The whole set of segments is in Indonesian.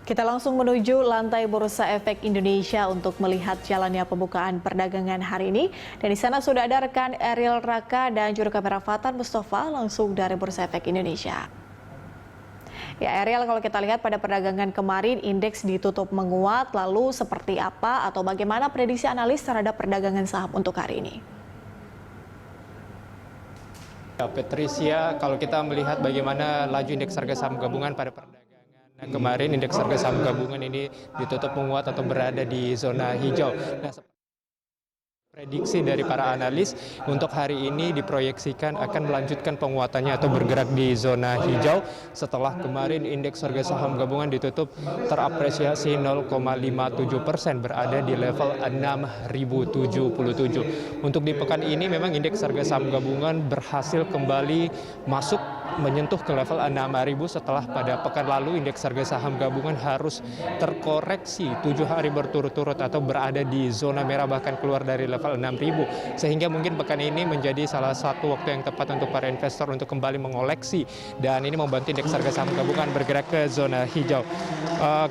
Kita langsung menuju lantai Bursa Efek Indonesia untuk melihat jalannya pembukaan perdagangan hari ini. Dan di sana sudah ada rekan Ariel Raka dan juru kamera Fatan Mustafa langsung dari Bursa Efek Indonesia. Ya Ariel, kalau kita lihat pada perdagangan kemarin indeks ditutup menguat, lalu seperti apa atau bagaimana prediksi analis terhadap perdagangan saham untuk hari ini? Ya, Patricia, kalau kita melihat bagaimana laju indeks harga saham gabungan pada perdagangan kemarin, indeks harga saham gabungan ini ditutup menguat atau berada di zona hijau. Nah, prediksi dari para analis untuk hari ini diproyeksikan akan melanjutkan penguatannya atau bergerak di zona hijau setelah kemarin indeks harga saham gabungan ditutup terapresiasi 0,57%, berada di level 6.077. Untuk di pekan ini memang indeks harga saham gabungan berhasil kembali masuk menyentuh ke level 6.000 setelah pada pekan lalu indeks harga saham gabungan harus terkoreksi 7 hari berturut-turut atau berada di zona merah bahkan keluar dari level 6.000, sehingga mungkin pekan ini menjadi salah satu waktu yang tepat untuk para investor untuk kembali mengoleksi dan ini membantu indeks harga saham gabungan bergerak ke zona hijau.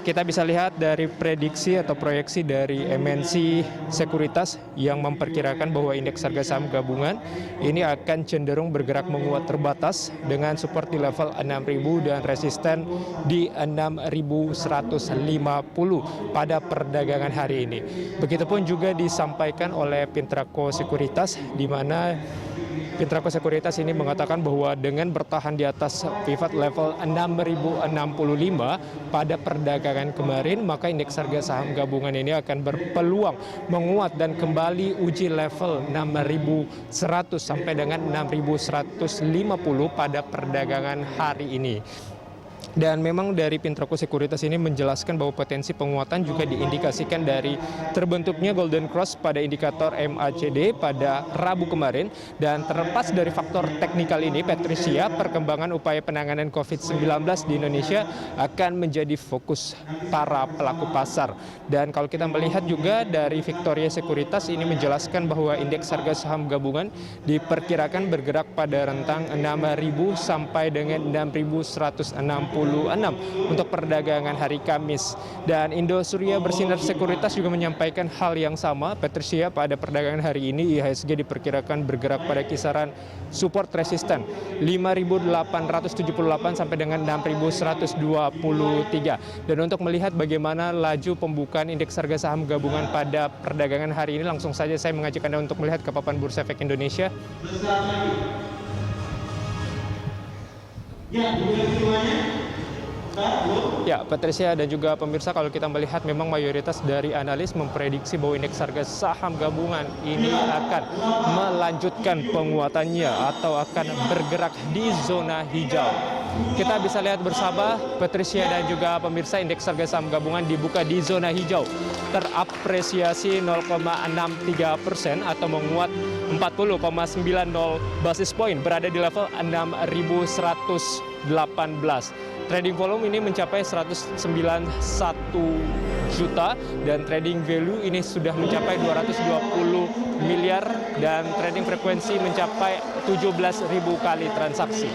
Kita bisa lihat dari prediksi atau proyeksi dari MNC Sekuritas yang memperkirakan bahwa indeks harga saham gabungan ini akan cenderung bergerak menguat terbatas dengan support di level 6.000 dan resisten di 6.150 pada perdagangan hari ini. Begitupun juga disampaikan oleh Pintraco Sekuritas, di mana Pintraco Sekuritas ini mengatakan bahwa dengan bertahan di atas pivot level 6.065 pada perdagangan kemarin, maka indeks harga saham gabungan ini akan berpeluang menguat dan kembali uji level 6.100 sampai dengan 6.150 pada perdagangan hari ini. Dan memang dari Pintraco Sekuritas ini menjelaskan bahwa potensi penguatan juga diindikasikan dari terbentuknya Golden Cross pada indikator MACD pada Rabu kemarin. Dan terlepas dari faktor teknikal ini, Patricia, perkembangan upaya penanganan COVID-19 di Indonesia akan menjadi fokus para pelaku pasar. Dan kalau kita melihat juga dari Victoria Sekuritas ini menjelaskan bahwa indeks harga saham gabungan diperkirakan bergerak pada rentang 6.000 sampai dengan 6.160 untuk perdagangan hari Kamis. Dan Indo Surya Bersinar Sekuritas juga menyampaikan hal yang sama, Patricia, pada perdagangan hari ini IHSG diperkirakan bergerak pada kisaran support resisten 5.878 sampai dengan 6.123. Dan untuk melihat bagaimana laju pembukaan indeks harga saham gabungan pada perdagangan hari ini, langsung saja saya mengajak Anda untuk melihat ke papan Bursa Efek Indonesia. Ya, Patricia dan juga pemirsa, kalau kita melihat memang mayoritas dari analis memprediksi bahwa indeks harga saham gabungan ini akan melanjutkan penguatannya atau akan bergerak di zona hijau. Kita bisa lihat bersama, Patricia dan juga pemirsa, indeks harga saham gabungan dibuka di zona hijau, terapresiasi 0,63% atau menguat 40,90 basis point, berada di level 6.118. Trading volume ini mencapai 191 juta dan trading value ini sudah mencapai 220 miliar dan trading frekuensi mencapai 17.000 kali transaksi.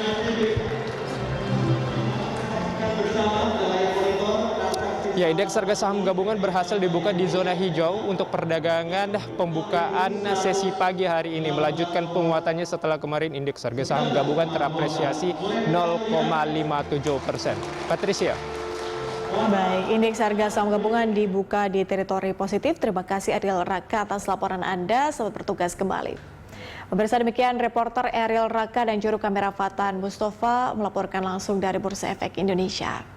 Ya, indeks harga saham gabungan berhasil dibuka di zona hijau untuk perdagangan pembukaan sesi pagi hari ini, melanjutkan penguatannya setelah kemarin indeks harga saham gabungan terapresiasi 0,57%. Patricia. Baik, indeks harga saham gabungan dibuka di teritori positif. Terima kasih Ariel Raka atas laporan Anda. Selamat bertugas kembali. Pemirsa, demikian reporter Ariel Raka dan juru kamera Fatan Mustafa melaporkan langsung dari Bursa Efek Indonesia.